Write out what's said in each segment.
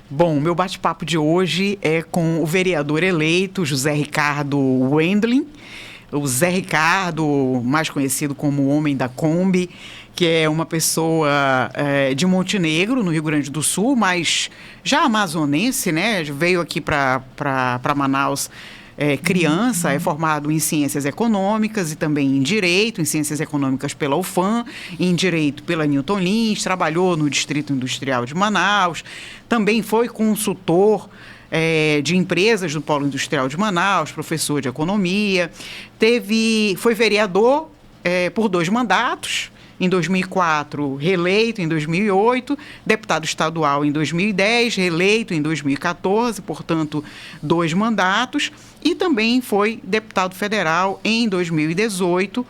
Bom, meu bate-papo de hoje é com o vereador eleito José Ricardo Wendling. O Zé Ricardo, mais conhecido como o Homem da Kombi, que é uma pessoa de Montenegro, no Rio Grande do Sul, mas já amazonense, né? Veio aqui para Manaus criança, é formado em Ciências Econômicas e também em Direito, em Ciências Econômicas pela UFAM, em Direito pela Newton Lins, trabalhou no Distrito Industrial de Manaus, também foi consultor de empresas do Polo Industrial de Manaus, professor de economia, foi vereador por 2 mandatos, em 2004, reeleito em 2008, deputado estadual em 2010, reeleito em 2014, portanto, 2 mandatos, e também foi deputado federal em 2018,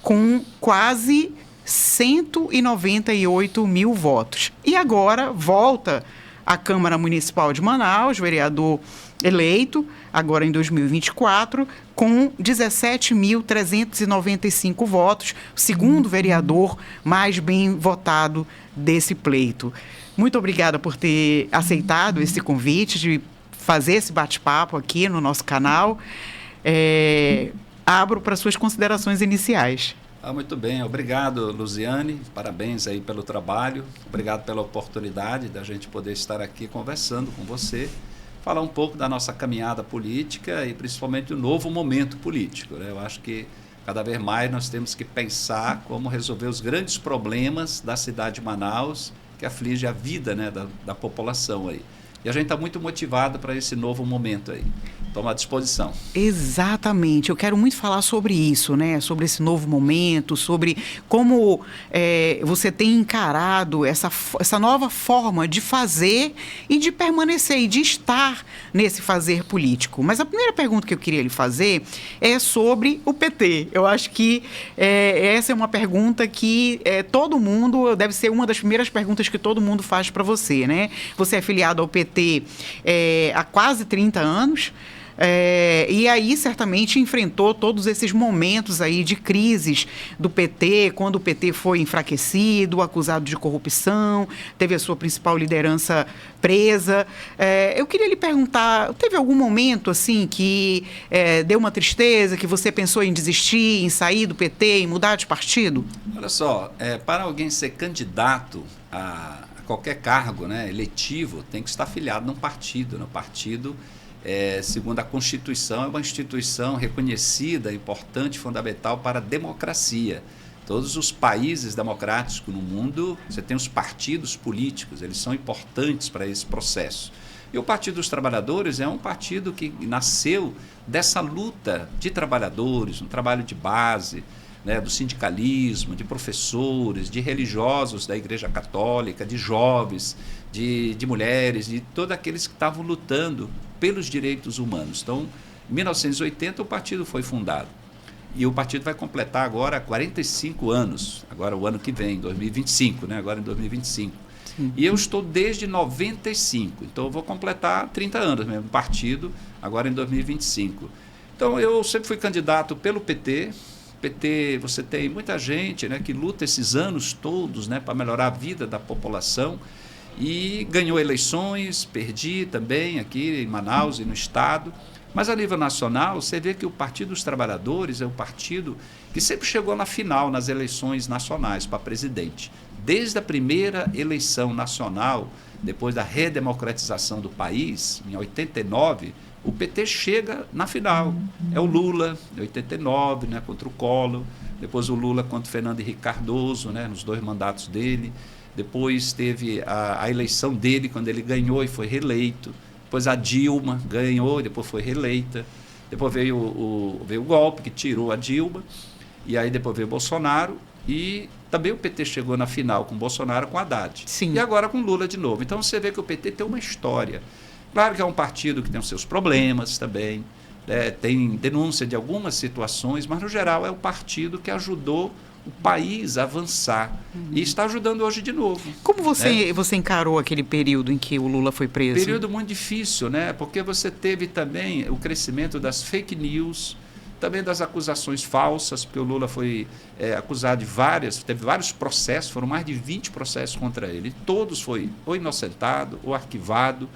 com quase 198 mil votos. E agora volta à Câmara Municipal de Manaus, vereador eleito, agora em 2024, com 17.395 votos, o segundo vereador mais bem votado desse pleito. Muito obrigada por ter aceitado esse convite de fazer esse bate-papo aqui no nosso canal. Abro para suas considerações iniciais. Muito bem, obrigado, Luziane, parabéns aí pelo trabalho, obrigado pela oportunidade da gente poder estar aqui conversando com você, falar um pouco da nossa caminhada política e principalmente do novo momento político, né? Eu acho que cada vez mais nós temos que pensar como resolver os grandes problemas da cidade de Manaus, que aflige a vida, né, da população aí. E a gente está muito motivado para esse novo momento aí. Estamos à disposição. Exatamente. Eu quero muito falar sobre isso, né? Sobre esse novo momento, sobre como você tem encarado essa nova forma de fazer e de permanecer e de estar nesse fazer político. Mas a primeira pergunta que eu queria lhe fazer é sobre o PT. Eu acho que essa é uma pergunta que todo mundo, deve ser uma das primeiras perguntas que todo mundo faz para você, né? Você é filiado ao PT há quase 30 anos. E aí certamente enfrentou todos esses momentos aí de crises do PT, quando o PT foi enfraquecido, acusado de corrupção, teve a sua principal liderança presa. Eu queria lhe perguntar, teve algum momento assim que deu uma tristeza, que você pensou em desistir, em sair do PT, em mudar de partido? Olha só, para alguém ser candidato a qualquer cargo, né, eletivo, tem que estar filiado num partido, no partido. Segundo a Constituição, é uma instituição reconhecida, importante, fundamental para a democracia. Todos os países democráticos no mundo, você tem os partidos políticos, eles são importantes para esse processo. E o Partido dos Trabalhadores é um partido que nasceu dessa luta de trabalhadores, um trabalho de base, né, do sindicalismo, de professores, de religiosos da Igreja Católica, de jovens, de mulheres, de todos aqueles que estavam lutando pelos direitos humanos. Então, em 1980, o partido foi fundado. E o partido vai completar agora 45 anos, agora o ano que vem, 2025, né? Agora em 2025. Sim. E eu estou desde 95, então eu vou completar 30 anos mesmo, partido, agora em 2025. Então, eu sempre fui candidato pelo PT. PT, você tem muita gente, né, que luta esses anos todos, né, para melhorar a vida da população, e ganhou eleições, perdi também aqui em Manaus e no estado, mas a nível nacional você vê que o Partido dos Trabalhadores é um partido que sempre chegou na final nas eleições nacionais para presidente. Desde a primeira eleição nacional, depois da redemocratização do país, em 89, o PT chega na final. É o Lula, em 89, né, contra o Collor, depois o Lula contra o Fernando Henrique Cardoso, né, nos 2 mandatos dele. Depois teve a eleição dele, quando ele ganhou e foi reeleito. Depois a Dilma ganhou e depois foi reeleita. Depois veio o golpe, que tirou a Dilma. E aí depois veio o Bolsonaro. E também o PT chegou na final com o Bolsonaro, com Haddad. Sim. E agora com Lula de novo. Então você vê que o PT tem uma história. Claro que é um partido que tem os seus problemas também. Tem denúncia de algumas situações, mas no geral é o partido que ajudou o país avançar. E está ajudando hoje de novo. Como você encarou aquele período em que o Lula foi preso? Período muito difícil, né? Porque você teve também o crescimento das fake news, também das acusações falsas, porque o Lula foi acusado teve vários processos, foram mais de 20 processos contra ele. Todos foi ou inocentado ou arquivado,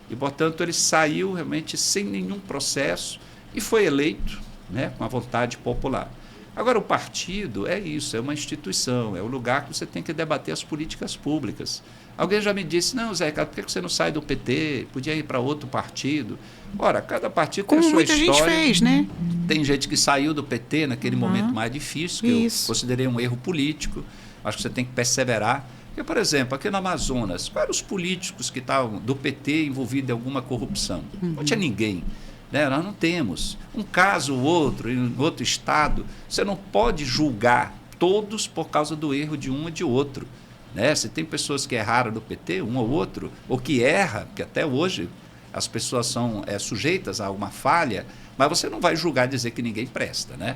e, portanto, ele saiu realmente sem nenhum processo e foi eleito, né, com a vontade popular. Agora, o partido é isso, é uma instituição, é o lugar que você tem que debater as políticas públicas. Alguém já me disse, não, Zé Ricardo, por que você não sai do PT? Podia ir para outro partido. Ora, cada partido tem a sua história. Como muita gente fez, né? Tem gente que saiu do PT naquele momento mais difícil, que eu considerei um erro político. Acho que você tem que perseverar. Porque, por exemplo, aqui no Amazonas, quais eram os políticos que estavam do PT envolvidos em alguma corrupção? Não tinha ninguém. Né? Nós não temos. Um caso ou outro, em outro estado, você não pode julgar todos por causa do erro de um ou de outro. Né? Se tem pessoas que erraram do PT, um ou outro, ou que erra, porque até hoje as pessoas são sujeitas a uma falha, mas você não vai julgar e dizer que ninguém presta. Né?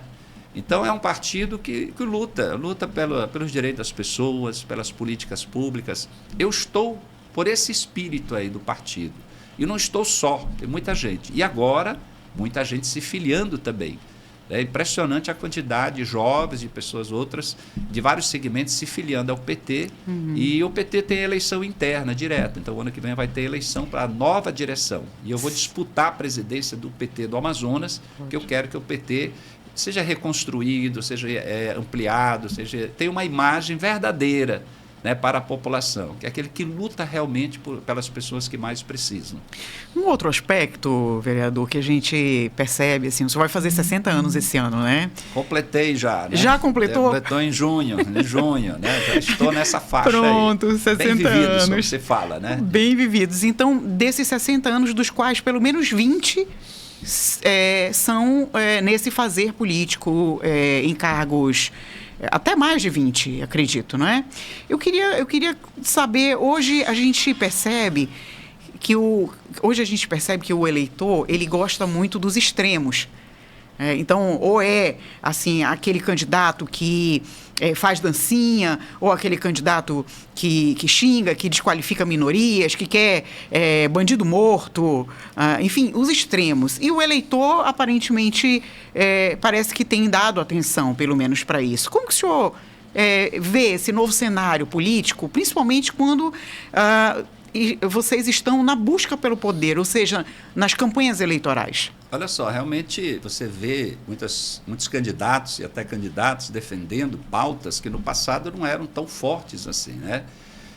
Então, é um partido que luta pelos direitos das pessoas, pelas políticas públicas. Eu estou por esse espírito aí do partido. E não estou só, tem muita gente. E agora, muita gente se filiando também. É impressionante a quantidade de jovens, de pessoas outras, de vários segmentos se filiando ao PT. E o PT tem eleição interna direta. Então, o ano que vem vai ter eleição para a nova direção. E eu vou disputar a presidência do PT do Amazonas, porque eu quero que o PT seja reconstruído, seja ampliado, tenha uma imagem verdadeira, né, para a população, que é aquele que luta realmente pelas pessoas que mais precisam. Um outro aspecto, vereador, que a gente percebe, assim, o senhor vai fazer 60 anos esse ano, né? Completei já. Né? Já completou? Completou em junho, né? Já estou nessa faixa. Pronto, aí. 60 bem vividos, anos. como você fala, né? Bem vividos. Então, desses 60 anos, dos quais pelo menos 20 são nesse fazer político, em cargos até mais de 20, acredito, não é? Eu queria saber, hoje a gente percebe que o eleitor, ele gosta muito dos extremos. Então, ou assim, aquele candidato que faz dancinha, ou aquele candidato que xinga, que desqualifica minorias, que quer bandido morto, enfim, os extremos. E o eleitor, aparentemente, parece que tem dado atenção, pelo menos, para isso. Como que o senhor vê esse novo cenário político, principalmente quando vocês estão na busca pelo poder, ou seja, nas campanhas eleitorais? Olha só, realmente você vê muitos candidatos e até candidatos defendendo pautas que no passado não eram tão fortes assim, né?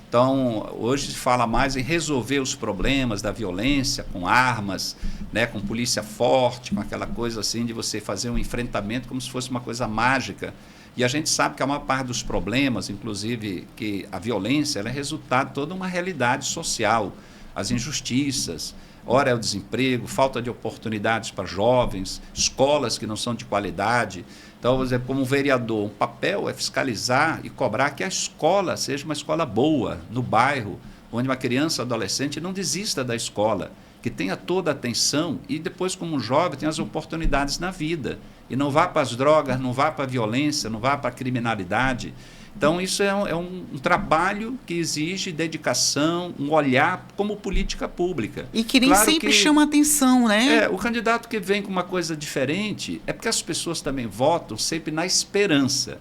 Então, hoje se fala mais em resolver os problemas da violência com armas, né, com polícia forte, com aquela coisa assim de você fazer um enfrentamento como se fosse uma coisa mágica. E a gente sabe que a maior parte dos problemas, inclusive que a violência, ela é resultado de toda uma realidade social, as injustiças. Ora é o desemprego, falta de oportunidades para jovens, escolas que não são de qualidade. Então, por exemplo, como vereador, um papel é fiscalizar e cobrar que a escola seja uma escola boa, no bairro, onde uma criança ou adolescente não desista da escola, que tenha toda a atenção e depois, como jovem, tenha as oportunidades na vida. E não vá para as drogas, não vá para a violência, não vá para a criminalidade. Então, isso é um trabalho que exige dedicação, um olhar como política pública. E que nem sempre chama atenção, né? O candidato que vem com uma coisa diferente é porque as pessoas também votam sempre na esperança.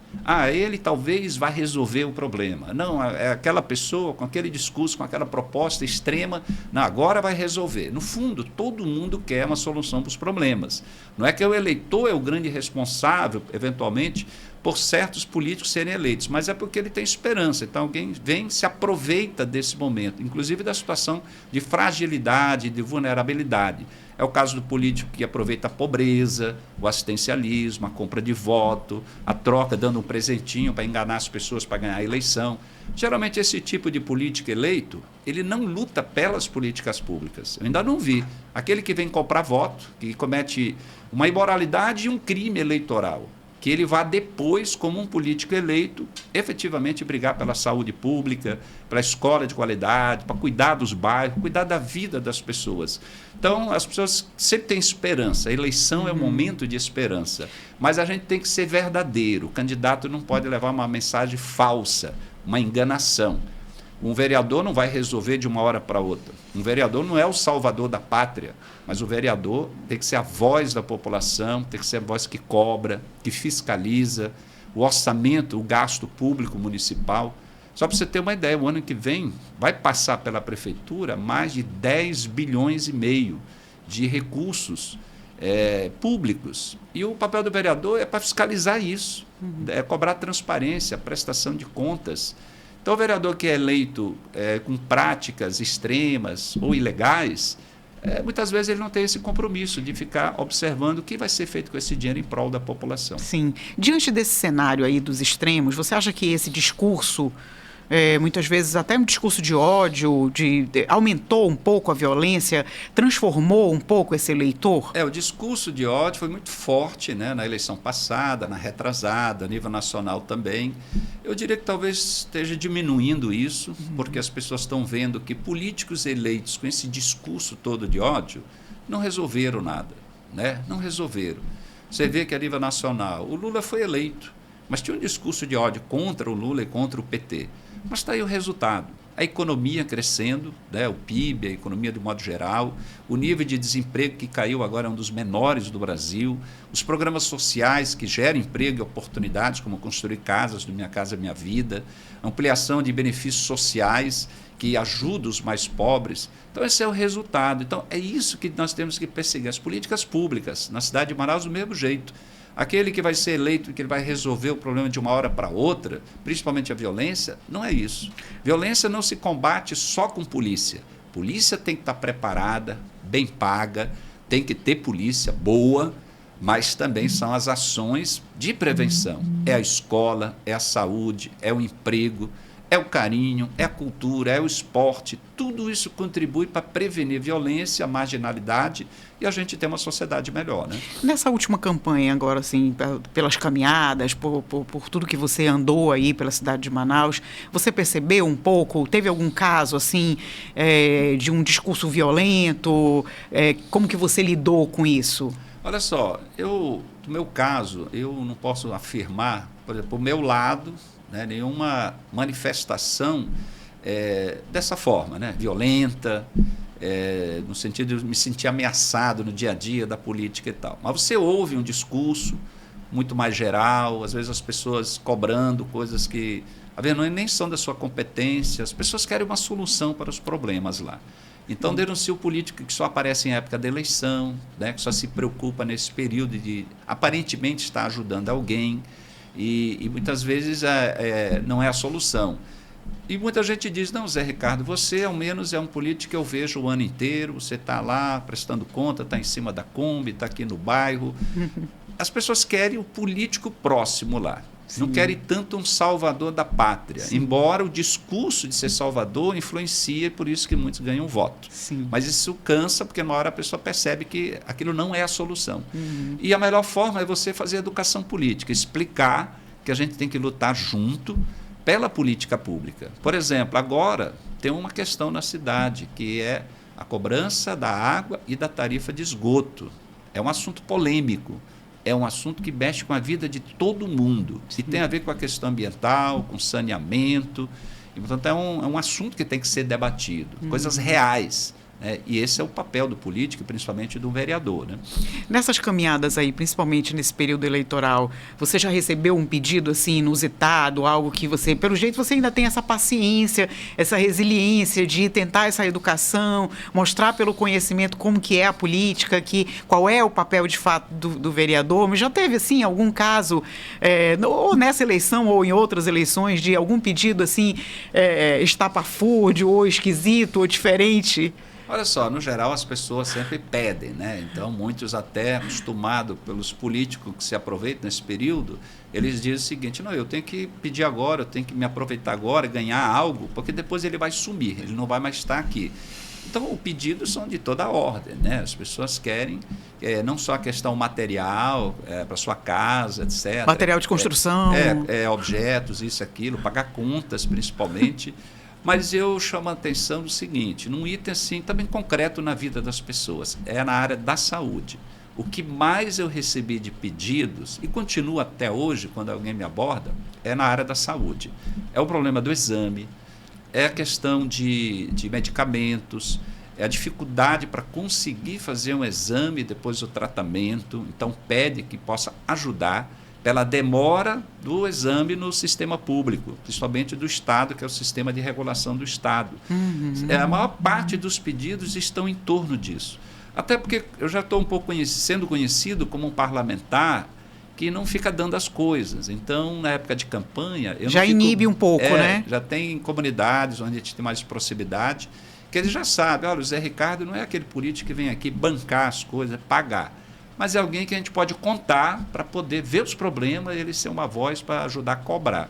Ele talvez vai resolver o problema. Não, é aquela pessoa com aquele discurso, com aquela proposta extrema, não, agora vai resolver. No fundo, todo mundo quer uma solução para os problemas. Não é que o eleitor é o grande responsável, eventualmente, por certos políticos serem eleitos, mas é porque ele tem esperança. Então, alguém vem se aproveita desse momento, inclusive da situação de fragilidade, de vulnerabilidade. É o caso do político que aproveita a pobreza, o assistencialismo, a compra de voto, a troca, dando um presentinho para enganar as pessoas para ganhar a eleição. Geralmente, esse tipo de político eleito, ele não luta pelas políticas públicas. Eu ainda não vi. Aquele que vem comprar voto, que comete uma imoralidade e um crime eleitoral, que ele vá depois, como um político eleito, efetivamente brigar pela saúde pública, pela escola de qualidade, para cuidar dos bairros, cuidar da vida das pessoas. Então, as pessoas sempre têm esperança, a eleição é um momento de esperança, mas a gente tem que ser verdadeiro, o candidato não pode levar uma mensagem falsa, uma enganação. Um vereador não vai resolver de uma hora para outra. Um vereador não é o salvador da pátria, mas o vereador tem que ser a voz da população, tem que ser a voz que cobra, que fiscaliza o orçamento, o gasto público municipal. Só para você ter uma ideia, o ano que vem vai passar pela prefeitura mais de 10 bilhões e meio de recursos públicos. E o papel do vereador é para fiscalizar isso, é cobrar transparência, prestação de contas. Então, o vereador que é eleito com práticas extremas ou ilegais, muitas vezes ele não tem esse compromisso de ficar observando o que vai ser feito com esse dinheiro em prol da população. Sim. Diante desse cenário aí dos extremos, você acha que esse discurso, muitas vezes até um discurso de ódio, aumentou um pouco a violência, transformou um pouco esse eleitor? O discurso de ódio foi muito forte, né, na eleição passada, na retrasada, a nível nacional também. Eu diria que talvez esteja diminuindo isso, porque as pessoas estão vendo que políticos eleitos com esse discurso todo de ódio não resolveram nada, né? Não resolveram. Você vê que a nível nacional, o Lula foi eleito, mas tinha um discurso de ódio contra o Lula e contra o PT. Mas está aí o resultado. A economia crescendo, né, o PIB, a economia de modo geral, o nível de desemprego que caiu agora é um dos menores do Brasil, os programas sociais que geram emprego e oportunidades, como construir casas do Minha Casa Minha Vida, ampliação de benefícios sociais que ajudam os mais pobres. Então, esse é o resultado. Então, é isso que nós temos que perseguir. As políticas públicas, na cidade de Manaus, do mesmo jeito. Aquele que vai ser eleito e que ele vai resolver o problema de uma hora para outra, principalmente a violência, não é isso. Violência não se combate só com polícia. Polícia tem que estar preparada, bem paga, tem que ter polícia boa, mas também são as ações de prevenção. É a escola, é a saúde, é o emprego, é o carinho, é a cultura, é o esporte. Tudo isso contribui para prevenir violência, marginalidade e a gente ter uma sociedade melhor, né? Nessa última campanha agora, assim, pelas caminhadas, por tudo que você andou aí pela cidade de Manaus, você percebeu um pouco, teve algum caso, assim, de um discurso violento? Como que você lidou com isso? Olha só, no meu caso, eu não posso afirmar, por exemplo, o meu lado, né, nenhuma manifestação dessa forma, né, violenta, no sentido de me sentir ameaçado no dia a dia da política e tal. Mas você ouve um discurso muito mais geral, às vezes as pessoas cobrando coisas que nem são da sua competência, as pessoas querem uma solução para os problemas lá. Então, denuncia o político que só aparece em época da eleição, né, que só se preocupa nesse período de aparentemente estar ajudando alguém, e muitas vezes não é a solução. E muita gente diz, não, Zé Ricardo, você ao menos é um político que eu vejo o ano inteiro, você está lá prestando conta, está em cima da Kombi, está aqui no bairro. As pessoas querem o político próximo lá. Sim. Não querem tanto um salvador da pátria, sim, embora o discurso de ser salvador influencie, por isso que muitos ganham voto. Sim. Mas isso cansa, porque uma hora a pessoa percebe que aquilo não é a solução. E a melhor forma é você fazer educação política, explicar que a gente tem que lutar junto pela política pública. Por exemplo, agora tem uma questão na cidade, que é a cobrança da água e da tarifa de esgoto. É um assunto polêmico. É um assunto que mexe com a vida de todo mundo. Sim. E tem a ver com a questão ambiental, com saneamento. E, portanto, é um assunto que tem que ser debatido. Coisas reais. E esse é o papel do político, principalmente do vereador, né? Nessas caminhadas aí, principalmente nesse período eleitoral, você já recebeu um pedido assim inusitado, algo que você, pelo jeito, você ainda tem essa paciência, essa resiliência de tentar essa educação, mostrar pelo conhecimento como que é a política, qual é o papel de fato do vereador? Mas já teve assim algum caso, ou nessa eleição ou em outras eleições, de algum pedido assim estapafúrdio ou esquisito ou diferente? Olha só, no geral as pessoas sempre pedem, né? Então muitos até acostumados pelos políticos que se aproveitam nesse período, eles dizem o seguinte, não, eu tenho que pedir agora, eu tenho que me aproveitar agora, ganhar algo, porque depois ele vai sumir, ele não vai mais estar aqui. Então, os pedidos são de toda a ordem, né? As pessoas querem não só a questão material, para sua casa, etc. Material de construção. Objetos, isso, aquilo, pagar contas, principalmente. Mas eu chamo a atenção do seguinte, num item assim, também concreto na vida das pessoas, é na área da saúde. O que mais eu recebi de pedidos, e continuo até hoje, quando alguém me aborda, é na área da saúde. É o problema do exame, é a questão de medicamentos, é a dificuldade para conseguir fazer um exame e depois o tratamento. Então, pede que possa ajudar pela demora do exame no sistema público, principalmente do Estado, que é o sistema de regulação do Estado. A maior parte dos pedidos estão em torno disso. Até porque eu já estou um pouco sendo conhecido como um parlamentar que não fica dando as coisas. Então, na época de campanha... já inibe um pouco, né? Já tem comunidades onde a gente tem mais proximidade, que eles já sabem, olha, o Zé Ricardo não é aquele político que vem aqui bancar as coisas, pagar, mas é alguém que a gente pode contar para poder ver os problemas e ele ser uma voz para ajudar a cobrar.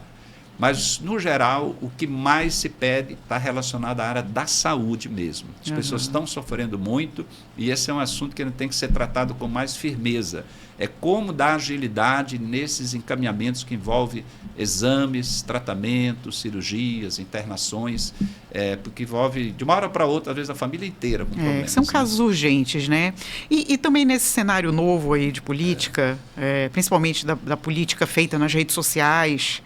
Mas, no geral, o que mais se pede está relacionado à área da saúde mesmo. As pessoas estão sofrendo muito e esse é um assunto que tem que ser tratado com mais firmeza. É como dar agilidade nesses encaminhamentos que envolvem exames, tratamentos, cirurgias, internações, porque envolve, de uma hora para outra, às vezes, a família inteira com problemas. São casos urgentes, né? E também nesse cenário novo aí de política, principalmente da política feita nas redes sociais,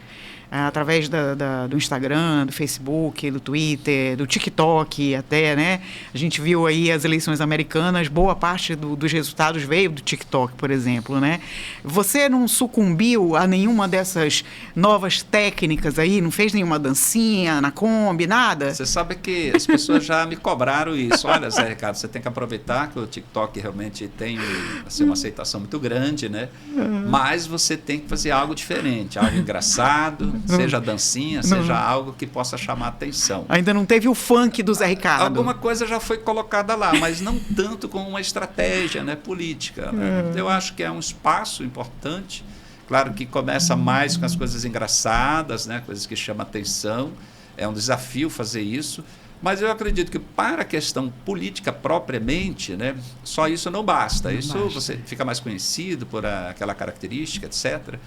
através do Instagram, do Facebook, do Twitter, do TikTok até, né? A gente viu aí as eleições americanas, boa parte dos resultados veio do TikTok, por exemplo, né? Você não sucumbiu a nenhuma dessas novas técnicas aí? Não fez nenhuma dancinha na Kombi, nada? Você sabe que as pessoas já me cobraram isso. Olha, Zé Ricardo, você tem que aproveitar que o TikTok realmente tem assim, uma aceitação muito grande, né? Mas você tem que fazer algo diferente, algo engraçado, seja dancinha, seja algo que possa chamar a atenção. Ainda não teve o funk do Zé Ricardo. Alguma coisa já foi colocada lá, mas não tanto como uma estratégia, né, política. Né? Eu acho que é um espaço importante. Claro que começa mais com as coisas engraçadas, né, coisas que chamam a atenção. É um desafio fazer isso. Mas eu acredito que para a questão política propriamente, né, só isso não basta. Você fica mais conhecido por aquela característica, etc.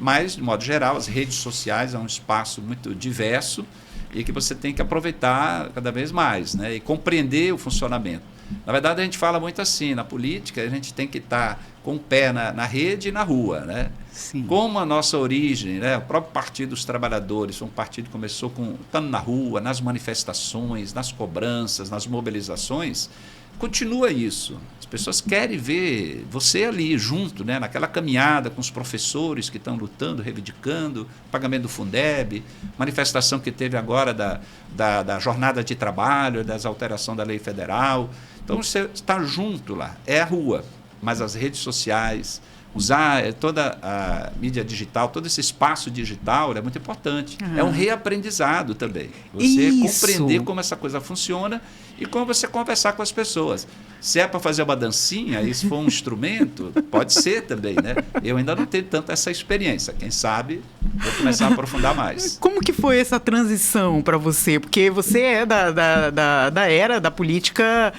Mas, de modo geral, as redes sociais é um espaço muito diverso e que você tem que aproveitar cada vez mais, né, e compreender o funcionamento. Na verdade, a gente fala muito assim, na política a gente tem que estar com o pé na rede e na rua, né? Sim. Como a nossa origem, né? O próprio Partido dos Trabalhadores, um partido que começou estando na rua, nas manifestações, nas cobranças, nas mobilizações, continua isso. As pessoas querem ver você ali junto, né? Naquela caminhada com os professores que estão lutando, reivindicando, pagamento do Fundeb, manifestação que teve agora da jornada de trabalho, das alterações da lei federal. Então, você está junto lá, é a rua, mas as redes sociais, usar toda a mídia digital, todo esse espaço digital é muito importante. É um reaprendizado também. Você compreender como essa coisa funciona e como você conversar com as pessoas. Se é para fazer uma dancinha, e se for um instrumento, pode ser também, né? Eu ainda não tenho tanta essa experiência. Quem sabe, vou começar a aprofundar mais. Como que foi essa transição para você? Porque você é da era da política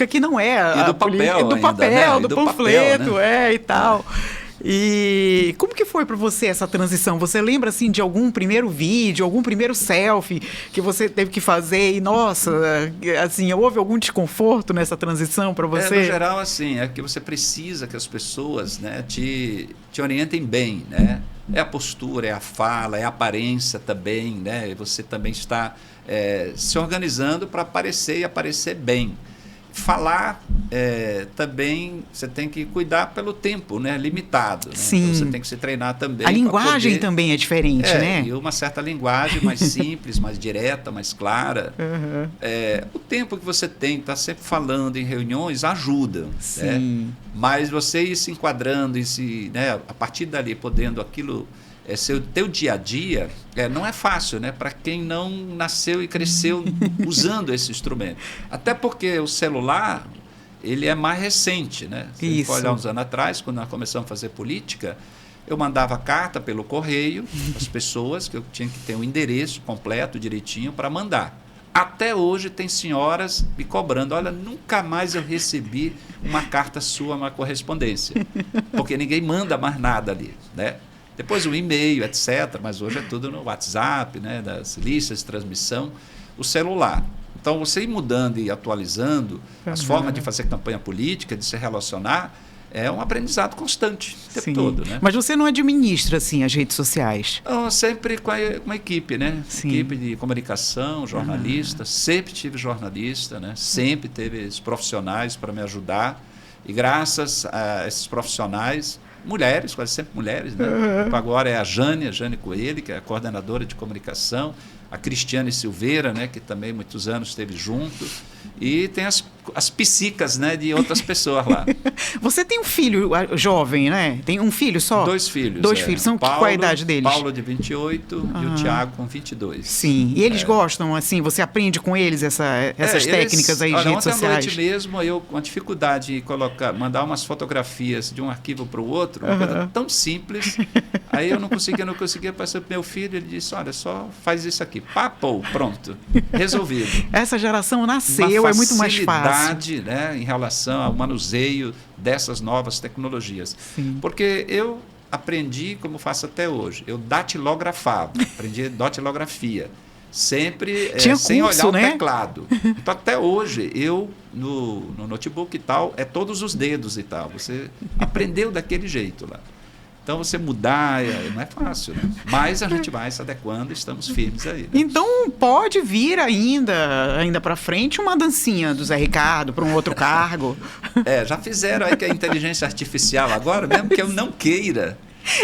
que não é e do papel, do papel, do panfleto, papel, né? E tal. E como que foi para você essa transição? Você lembra assim de algum primeiro vídeo, algum primeiro selfie que você teve que fazer e nossa, assim, houve algum desconforto nessa transição para você? No geral, assim, é que você precisa que as pessoas, né, te orientem bem, né? É a postura, é a fala, é a aparência também, né? E você também está se organizando para aparecer e aparecer bem. Falar também você tem que cuidar pelo tempo, né? Limitado. Né? Sim. Então, você tem que se treinar também. A linguagem também é diferente, né? E uma certa linguagem mais simples, mais direta, mais clara. O tempo que você tem, está sempre falando em reuniões, ajuda. Sim. Né? Mas você ir se enquadrando, né? A partir dali, podendo aquilo... ser o teu dia a dia, não é fácil, né? Para quem não nasceu e cresceu usando esse instrumento. Até porque o celular, ele é mais recente, né? Se for olhar uns anos atrás, quando nós começamos a fazer política, eu mandava carta pelo correio às pessoas, que eu tinha que ter um endereço completo, direitinho, para mandar. Até hoje tem senhoras me cobrando, olha, nunca mais eu recebi uma carta sua, uma correspondência, porque ninguém manda mais nada ali, né? Depois o e-mail, etc., mas hoje é tudo no WhatsApp, né, das listas de transmissão, o celular. Então, você ir mudando e atualizando as formas de fazer campanha política, de se relacionar, é um aprendizado constante o tempo Sim. todo, né? Mas você não administra, assim, as redes sociais? Então, sempre com a equipe, né? Sim. Equipe de comunicação, jornalista, sempre tive jornalista, né? Sempre teve esses profissionais para me ajudar. E graças a esses profissionais, mulheres, quase sempre mulheres, né? Agora é a Jane Coelho, que é a coordenadora de comunicação, a Cristiane Silveira, né, que também muitos anos esteve junto, e tem as psicas, né, de outras pessoas lá. Você tem um filho jovem, né? Tem um filho só? 2 filhos. Dois filhos. São qual a idade deles? Paulo de 28 e o Tiago com 22. Sim. E eles gostam, assim, você aprende com eles essas técnicas aí de redes ontem sociais? à noite mesmo, eu com a dificuldade de mandar umas fotografias de um arquivo para o outro, uma coisa tão simples, aí eu não conseguia passar para o meu filho, ele disse, olha, só faz isso aqui. Papo, pronto. Resolvido. Essa geração nasceu, é muito mais facilidade, né, em relação ao manuseio dessas novas tecnologias. Sim. Porque eu aprendi, como faço até hoje, eu datilografava, aprendi datilografia. Sempre sem olhar o teclado. Então, até hoje, eu, no notebook e tal, é todos os dedos e tal. Você aprendeu daquele jeito lá. Então, você mudar não é fácil, né? Mas a gente vai se adequando e estamos firmes aí. Né? Então, pode vir ainda para frente, uma dancinha do Zé Ricardo para um outro cargo. Já fizeram aí que a inteligência artificial agora, mesmo que eu não queira,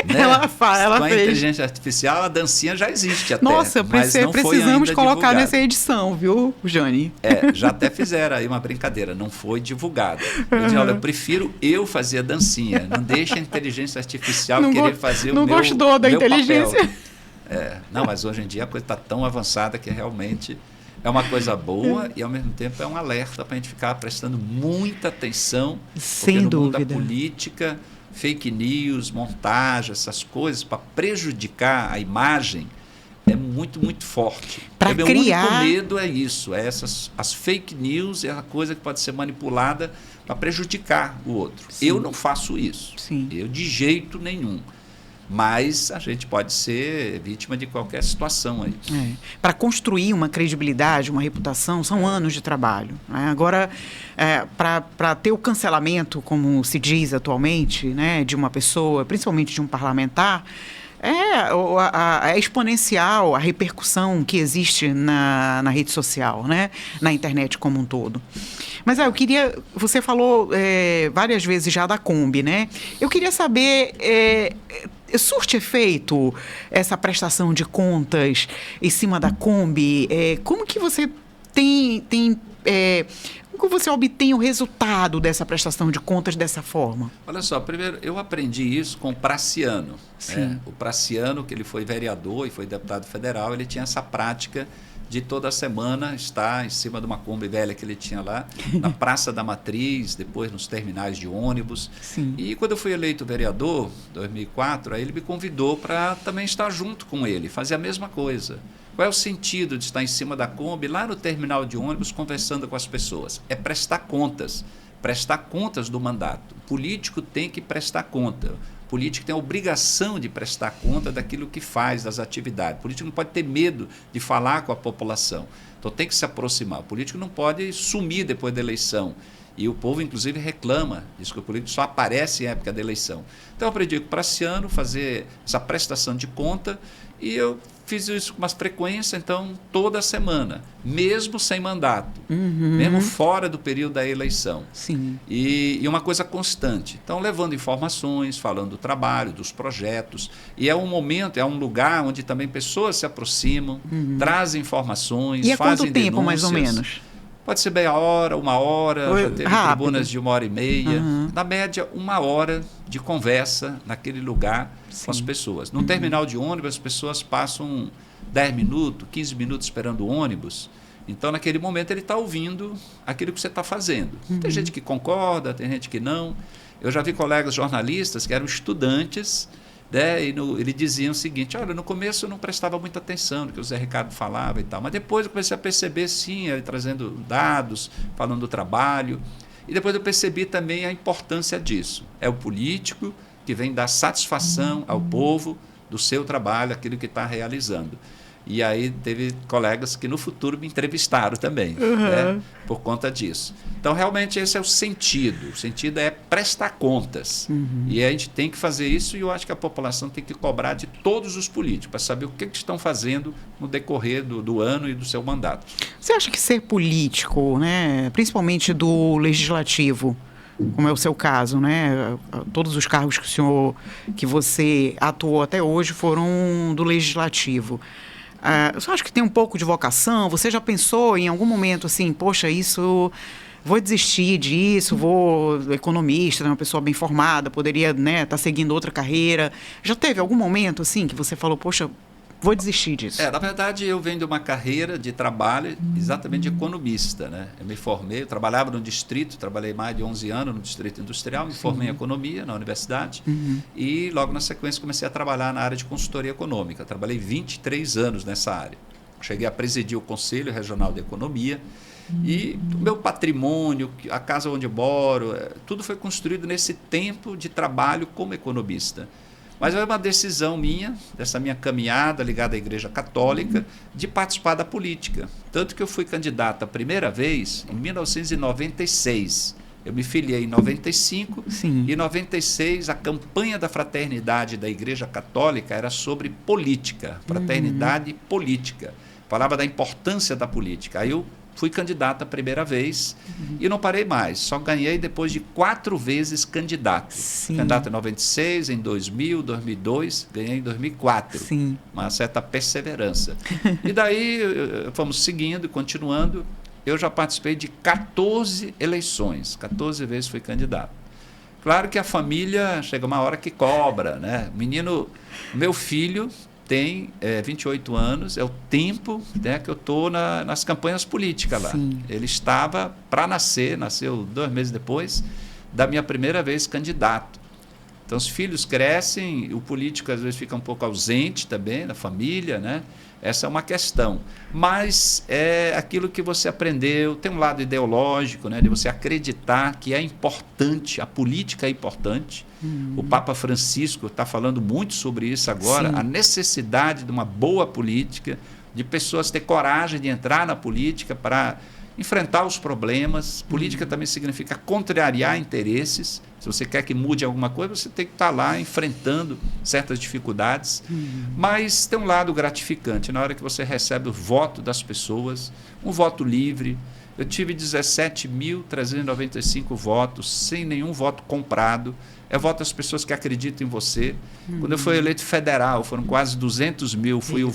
né? Ela com a fez. inteligência artificial, a dancinha já existe até. Nossa, mas não foi precisamos ainda colocar divulgado. nessa edição, viu, Jane? Já até fizeram aí uma brincadeira, não foi divulgado. Eu disse, olha, eu prefiro eu fazer a dancinha, não deixa a inteligência artificial querer fazer o meu papel. Não gostou da inteligência? Não, mas hoje em dia a coisa está tão avançada que realmente é uma coisa boa e, ao mesmo tempo, é um alerta para a gente ficar prestando muita atenção. Sem porque no dúvida. mundo da política, fake news, montagem, essas coisas, para prejudicar a imagem, é muito, muito forte. Para criar... O único medo é isso, as fake news é a coisa que pode ser manipulada para prejudicar o outro. Sim. Eu não faço isso. Sim. Eu de jeito nenhum. Mas a gente pode ser vítima de qualquer situação aí. Para construir uma credibilidade, uma reputação, são anos de trabalho. Né? Agora, para ter o cancelamento, como se diz atualmente, né, de uma pessoa, principalmente de um parlamentar, é exponencial a repercussão que existe na rede social, né? Na internet como um todo. Mas você falou várias vezes já da Kombi, né? Eu queria saber, surte efeito essa prestação de contas em cima da Kombi? Como que você como você obtém o resultado dessa prestação de contas dessa forma? Olha só, primeiro, eu aprendi isso com o Praciano. Sim. O Praciano, que ele foi vereador e foi deputado federal, ele tinha essa prática de toda semana estar em cima de uma Kombi velha que ele tinha lá, na Praça da Matriz, depois nos terminais de ônibus. Sim. E quando eu fui eleito vereador, em 2004, aí ele me convidou para também estar junto com ele, fazer a mesma coisa. Qual é o sentido de estar em cima da Kombi, lá no terminal de ônibus, conversando com as pessoas? É prestar contas do mandato. O político tem que prestar conta. O político tem a obrigação de prestar conta daquilo que faz, das atividades. O político não pode ter medo de falar com a população. Então tem que se aproximar. O político não pode sumir depois da eleição. E o povo, inclusive, reclama disso, que o político só aparece em época da eleição. Então eu aprendi com o Praciano fazer essa prestação de conta e eu fiz isso com uma frequência, então, toda semana, mesmo sem mandato, mesmo fora do período da eleição. Sim. E uma coisa constante. Então, levando informações, falando do trabalho, dos projetos. E é um momento, é um lugar onde também pessoas se aproximam, trazem informações, e fazem quanto tempo, denúncias. mais ou menos? Pode ser meia hora, uma hora, já teve tribunas de 1h30. Na média, 1 hora de conversa naquele lugar com as pessoas. No terminal de ônibus, as pessoas passam 10 minutos, 15 minutos esperando o ônibus. Então, naquele momento, ele está ouvindo aquilo que você está fazendo. Tem gente que concorda, tem gente que não. Eu já vi colegas jornalistas que eram estudantes, né, e eles diziam o seguinte: olha, no começo eu não prestava muita atenção no que o Zé Ricardo falava e tal, mas depois eu comecei a perceber, sim, ele trazendo dados, falando do trabalho, e depois eu percebi também a importância disso. É o político que vem dar satisfação ao povo do seu trabalho, aquilo que está realizando. E aí teve colegas que no futuro me entrevistaram também, né, por conta disso. Então, realmente, esse é o sentido. O sentido é prestar contas. E a gente tem que fazer isso, e eu acho que a população tem que cobrar de todos os políticos, para saber o que estão fazendo no decorrer do ano e do seu mandato. Você acha que ser político, né, principalmente do legislativo, como é o seu caso, né? Todos os cargos que você atuou até hoje foram do legislativo. Você acha que tem um pouco de vocação? Você já pensou em algum momento assim, poxa, vou desistir disso, vou economista, né, uma pessoa bem formada, poderia, né, estar seguindo outra carreira. Já teve algum momento assim que você falou, poxa, vou desistir disso? Na verdade, eu venho de uma carreira de trabalho exatamente de economista, né? Eu me formei, eu trabalhava no distrito, trabalhei mais de 11 anos no distrito industrial, me formei em economia na universidade e logo na sequência comecei a trabalhar na área de consultoria econômica. Trabalhei 23 anos nessa área. Cheguei a presidir o Conselho Regional de Economia e o meu patrimônio, a casa onde eu moro, tudo foi construído nesse tempo de trabalho como economista. Mas é uma decisão minha, dessa minha caminhada ligada à Igreja Católica, de participar da política. Tanto que eu fui candidato a primeira vez em 1996. Eu me filiei em 95. Sim. E em 96 a campanha da fraternidade da Igreja Católica era sobre política, fraternidade política. Falava da importância da política. Aí eu fui candidato a primeira vez e não parei mais. Só ganhei depois de 4 vezes candidato. Sim. Candidato em 96, em 2000, 2002, ganhei em 2004. Sim. Uma certa perseverança. E daí fomos seguindo e continuando. Eu já participei de 14 eleições. 14 vezes fui candidato. Claro que a família chega uma hora que cobra, né? Meu filho tem 28 anos, é o tempo, né, que eu estou nas campanhas políticas lá. Sim. Ele estava para nasceu 2 meses depois da minha primeira vez candidato. Então, os filhos crescem, o político às vezes fica um pouco ausente também na família, né? Essa é uma questão. Mas é aquilo que você aprendeu, tem um lado ideológico, né, de você acreditar que é importante, a política é importante. O Papa Francisco está falando muito sobre isso agora, Sim. a necessidade de uma boa política, de pessoas ter coragem de entrar na política para enfrentar os problemas. Política também significa contrariar interesses. Se você quer que mude alguma coisa, você tem que estar lá enfrentando certas dificuldades. Mas tem um lado gratificante, na hora que você recebe o voto das pessoas, um voto livre. Eu tive 17.395 votos, sem nenhum voto comprado. É voto das pessoas que acreditam em você. Quando eu fui eleito federal, foram quase 200 mil. Fui o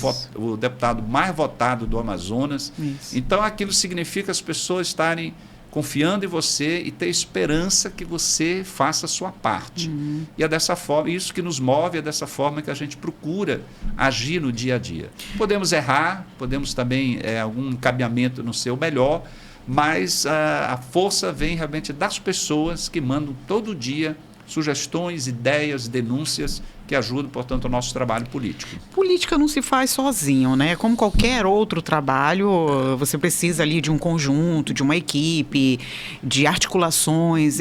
deputado mais votado do Amazonas. Isso. Então, aquilo significa as pessoas estarem confiando em você e ter esperança que você faça a sua parte. E é dessa forma, isso que nos move, é dessa forma que a gente procura agir no dia a dia. Podemos errar, podemos também algum encaminhamento não ser o melhor, mas a força vem realmente das pessoas que mandam todo dia sugestões, ideias, denúncias que ajudam, portanto, o nosso trabalho político. Política não se faz sozinho, né? Como qualquer outro trabalho, você precisa ali de um conjunto, de uma equipe, de articulações.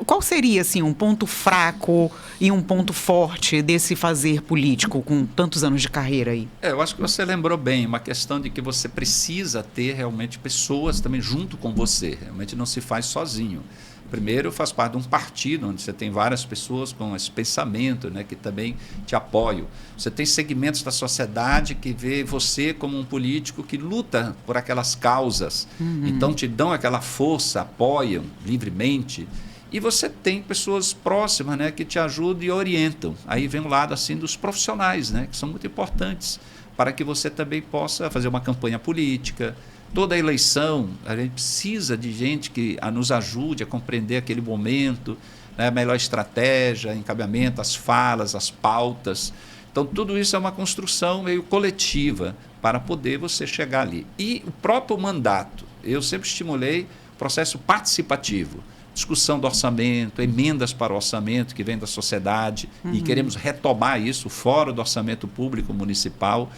Qual seria, assim, um ponto fraco e um ponto forte desse fazer político com tantos anos de carreira aí? Eu acho que você lembrou bem, uma questão de que você precisa ter realmente pessoas também junto com você. Realmente não se faz sozinho. Primeiro, faz parte de um partido onde você tem várias pessoas com esse pensamento, né, que também te apoiam. Você tem segmentos da sociedade que vê você como um político que luta por aquelas causas. Então, te dão aquela força, apoiam livremente. E você tem pessoas próximas, né, que te ajudam e orientam. Aí vem o lado assim, dos profissionais, né, que são muito importantes para que você também possa fazer uma campanha política. Toda eleição, a gente precisa de gente que nos ajude a compreender aquele momento, né, a melhor estratégia, encaminhamento, as falas, as pautas. Então, tudo isso é uma construção meio coletiva para poder você chegar ali. E o próprio mandato, eu sempre estimulei o processo participativo, discussão do orçamento, emendas para o orçamento que vem da sociedade, e queremos retomar isso fora do orçamento público municipal.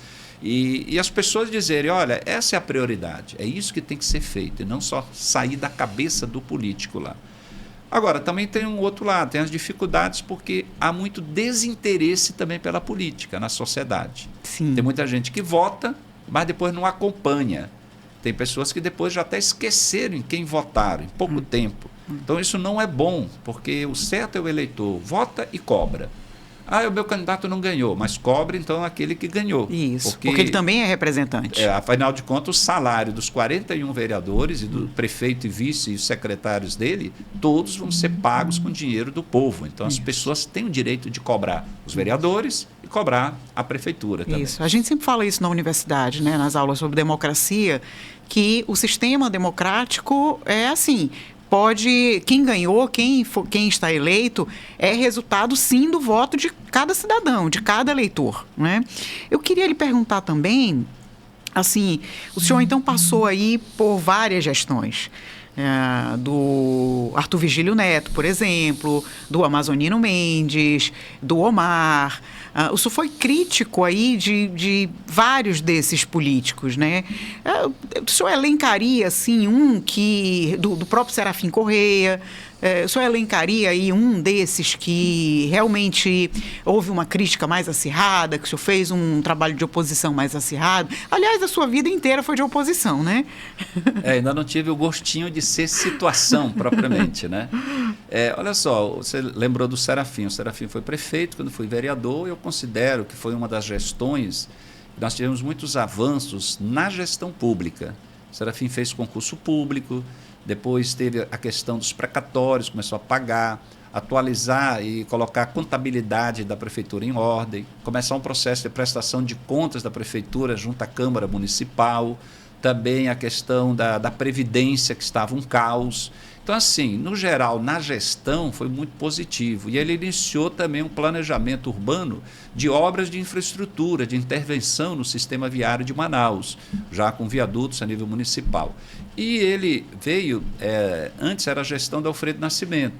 E as pessoas dizerem, olha, essa é a prioridade, é isso que tem que ser feito, e não só sair da cabeça do político lá. Agora, também tem um outro lado, tem as dificuldades porque há muito desinteresse também pela política na sociedade. Sim. Tem muita gente que vota, mas depois não acompanha. Tem pessoas que depois já até esqueceram em quem votaram, em pouco tempo. Então, isso não é bom, porque o certo é o eleitor vota e cobra. O meu candidato não ganhou, mas cobra, então, aquele que ganhou. Isso, porque ele também é representante. Afinal de contas, o salário dos 41 vereadores e do prefeito e vice e os secretários dele, todos vão ser pagos com dinheiro do povo. Então, as pessoas têm o direito de cobrar os vereadores e cobrar a prefeitura também. Isso. A gente sempre fala isso na universidade, né, nas aulas sobre democracia, que o sistema democrático é assim... quem ganhou, quem está eleito, é resultado, sim, do voto de cada cidadão, de cada eleitor, né? Eu queria lhe perguntar também, assim, o senhor então passou aí por várias gestões, do Arthur Vigílio Neto, por exemplo, do Amazonino Mendes, do Omar. O senhor foi crítico aí de vários desses políticos, né? O senhor elencaria, assim, do próprio Serafim Correia, o senhor elencaria aí um desses que realmente houve uma crítica mais acirrada, que o senhor fez um trabalho de oposição mais acirrado? Aliás, a sua vida inteira foi de oposição, né? Ainda não tive o gostinho de ser situação propriamente, né? Olha só, você lembrou do Serafim. O Serafim foi prefeito, quando fui vereador, eu considero que foi uma das gestões, nós tivemos muitos avanços na gestão pública. O Serafim fez concurso público, depois teve a questão dos precatórios, começou a pagar, atualizar e colocar a contabilidade da prefeitura em ordem, começar um processo de prestação de contas da prefeitura junto à Câmara Municipal, também a questão da Previdência, que estava um caos. Então, assim, no geral, na gestão foi muito positivo. E ele iniciou também um planejamento urbano de obras de infraestrutura, de intervenção no sistema viário de Manaus, já com viadutos a nível municipal. E ele veio, antes era a gestão do Alfredo Nascimento,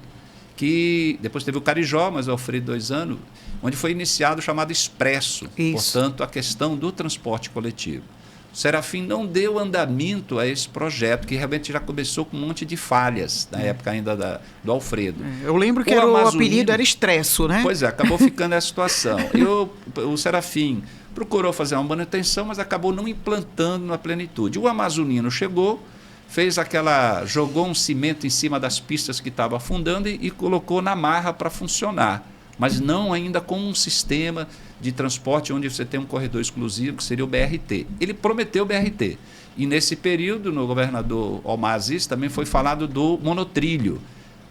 que depois teve o Carijó, mas o Alfredo 2 anos, onde foi iniciado o chamado Expresso, portanto, a questão do transporte coletivo. O Serafim não deu andamento a esse projeto, que realmente já começou com um monte de falhas, na época ainda do Alfredo. Eu lembro que o apelido era Estresso, né? Pois é, acabou ficando essa situação. O Serafim procurou fazer uma manutenção, mas acabou não implantando na plenitude. O Amazonino chegou, jogou um cimento em cima das pistas que estava afundando e colocou na marra para funcionar, mas não ainda com um sistema de transporte onde você tem um corredor exclusivo, que seria o BRT. Ele prometeu o BRT. E nesse período, no governador Omar Aziz, também foi falado do monotrilho,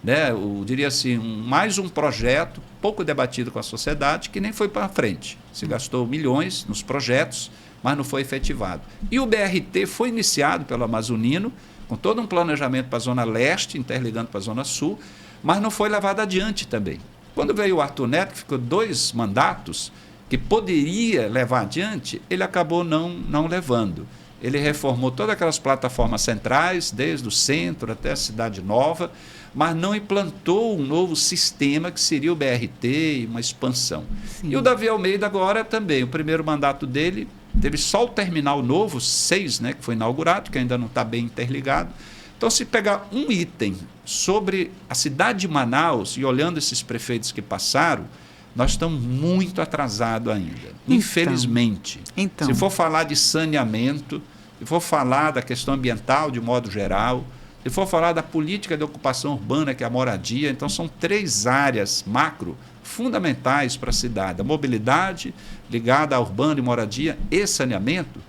né? Eu diria assim, mais um projeto pouco debatido com a sociedade, que nem foi para frente. Se gastou milhões nos projetos, mas não foi efetivado. E o BRT foi iniciado pelo Amazonino, com todo um planejamento para a Zona Leste, interligando para a Zona Sul, mas não foi levado adiante também. Quando veio o Arthur Neto, que ficou 2 mandatos, que poderia levar adiante, ele acabou não levando. Ele reformou todas aquelas plataformas centrais, desde o centro até a Cidade Nova, mas não implantou um novo sistema que seria o BRT e uma expansão. Sim. E o Davi Almeida agora também, o primeiro mandato dele, teve só o terminal novo, 6, né, que foi inaugurado, que ainda não está bem interligado. Então, se pegar um item sobre a cidade de Manaus, e olhando esses prefeitos que passaram, nós estamos muito atrasados ainda, infelizmente. Então. Se for falar de saneamento, se for falar da questão ambiental de modo geral, se for falar da política de ocupação urbana, que é a moradia, então são 3 áreas macro fundamentais para a cidade. A mobilidade ligada à urbana e moradia e saneamento.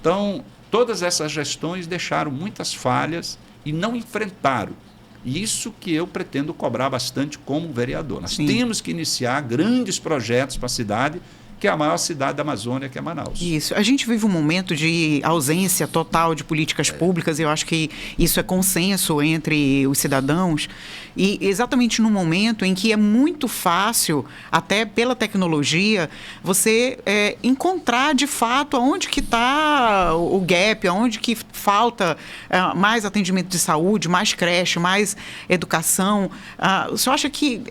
Então, todas essas gestões deixaram muitas falhas e não enfrentaram. Isso que eu pretendo cobrar bastante como vereador. Nós temos que iniciar grandes projetos para a cidade, que é a maior cidade da Amazônia, que é Manaus. Isso. A gente vive um momento de ausência total de políticas públicas, e eu acho que isso é consenso entre os cidadãos, e exatamente no momento em que é muito fácil, até pela tecnologia, você encontrar de fato aonde que está o gap, aonde que falta mais atendimento de saúde, mais creche, mais educação. O senhor acha que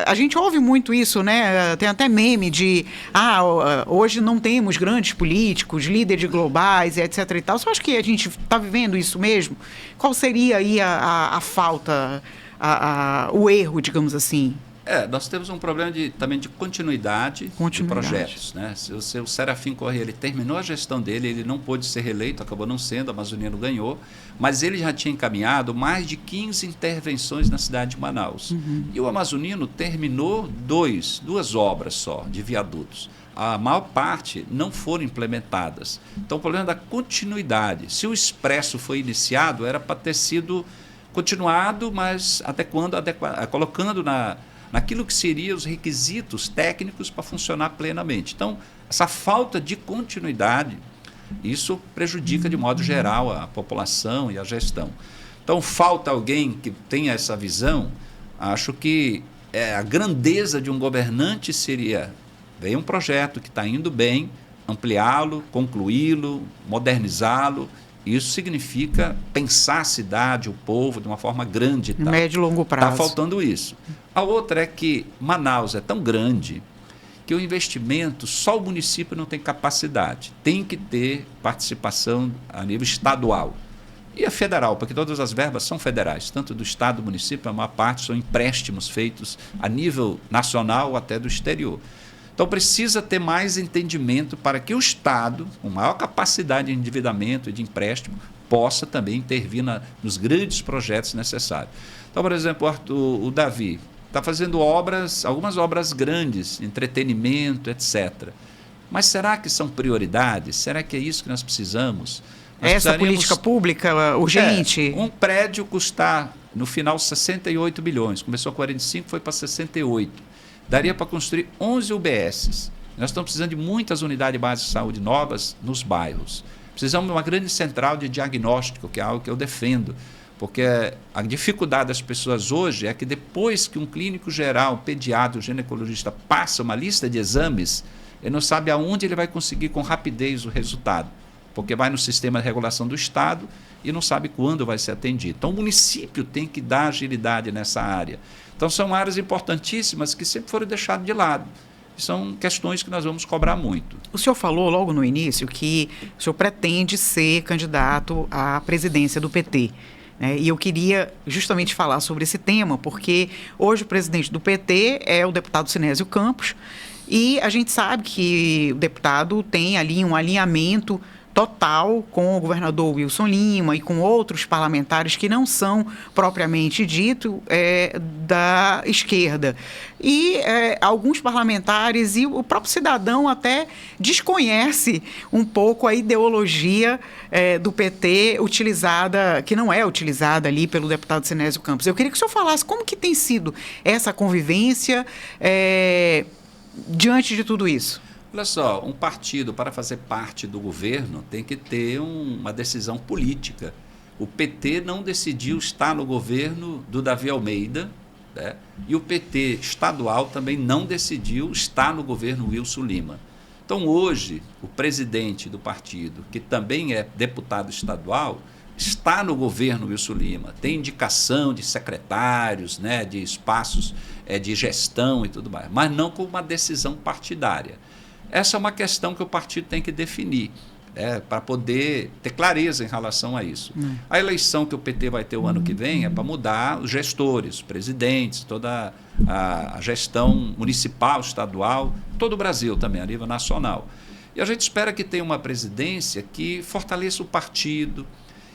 a gente ouve muito isso, né? Tem até meme de hoje não temos grandes políticos, líderes globais, etc. e tal. Você acha que a gente está vivendo isso mesmo? Qual seria aí a falta o erro, digamos assim? Nós temos um problema também de continuidade de projetos. Né? O Serafim Corrêa, ele terminou a gestão dele, ele não pôde ser reeleito, acabou não sendo, a Amazonino ganhou, mas ele já tinha encaminhado mais de 15 intervenções na cidade de Manaus. E o Amazonino terminou duas obras só de viadutos. A maior parte não foram implementadas. Então, o problema da continuidade. Se o Expresso foi iniciado, era para ter sido continuado, mas colocando naquilo que seriam os requisitos técnicos para funcionar plenamente. Então, essa falta de continuidade, isso prejudica de modo geral a população e a gestão. Então, falta alguém que tenha essa visão. Acho que a grandeza de um governante seria: vem um projeto que está indo bem, ampliá-lo, concluí-lo, modernizá-lo. Isso significa pensar a cidade, o povo, de uma forma grande. Médio e longo prazo. Está faltando isso. A outra é que Manaus é tão grande que o investimento, só o município não tem capacidade. Tem que ter participação a nível estadual. E a federal, porque todas as verbas são federais, tanto do estado do município, a maior parte são empréstimos feitos a nível nacional ou até do exterior. Então, precisa ter mais entendimento para que o Estado, com maior capacidade de endividamento e de empréstimo, possa também intervir nos grandes projetos necessários. Então, por exemplo, o Davi está fazendo algumas obras grandes, entretenimento, etc. Mas será que são prioridades? Será que é isso que nós precisamos? Essa política pública urgente? Um prédio custar, no final, 68 bilhões. Começou com 45, foi para 68. Daria para construir 11 UBSs. Nós estamos precisando de muitas unidades básicas de saúde novas nos bairros. Precisamos de uma grande central de diagnóstico, que é algo que eu defendo, porque a dificuldade das pessoas hoje é que depois que um clínico geral, um pediatra, um ginecologista passa uma lista de exames, ele não sabe aonde ele vai conseguir com rapidez o resultado, porque vai no sistema de regulação do Estado e não sabe quando vai ser atendido. Então, o município tem que dar agilidade nessa área. Então, são áreas importantíssimas que sempre foram deixadas de lado. São questões que nós vamos cobrar muito. O senhor falou logo no início que o senhor pretende ser candidato à presidência do PT. Né? E eu queria justamente falar sobre esse tema, porque hoje o presidente do PT é o deputado Sinésio Campos, e a gente sabe que o deputado tem ali um alinhamento total com o governador Wilson Lima e com outros parlamentares que não são propriamente dito da esquerda. E alguns parlamentares e o próprio cidadão até desconhece um pouco a ideologia do PT utilizada, que não é utilizada ali pelo deputado Sinésio Campos. Eu queria que o senhor falasse como que tem sido essa convivência diante de tudo isso. Olha só, um partido, para fazer parte do governo, tem que ter uma decisão política. O PT não decidiu estar no governo do Davi Almeida, né? E o PT estadual também não decidiu estar no governo Wilson Lima. Então, hoje, o presidente do partido, que também é deputado estadual, está no governo Wilson Lima, tem indicação de secretários, né, de espaços de gestão e tudo mais, mas não com uma decisão partidária. Essa é uma questão que o partido tem que definir, para poder ter clareza em relação a isso. A eleição que o PT vai ter o ano que vem é para mudar os gestores, os presidentes, toda a gestão municipal, estadual, todo o Brasil também, a nível nacional. E a gente espera que tenha uma presidência que fortaleça o partido,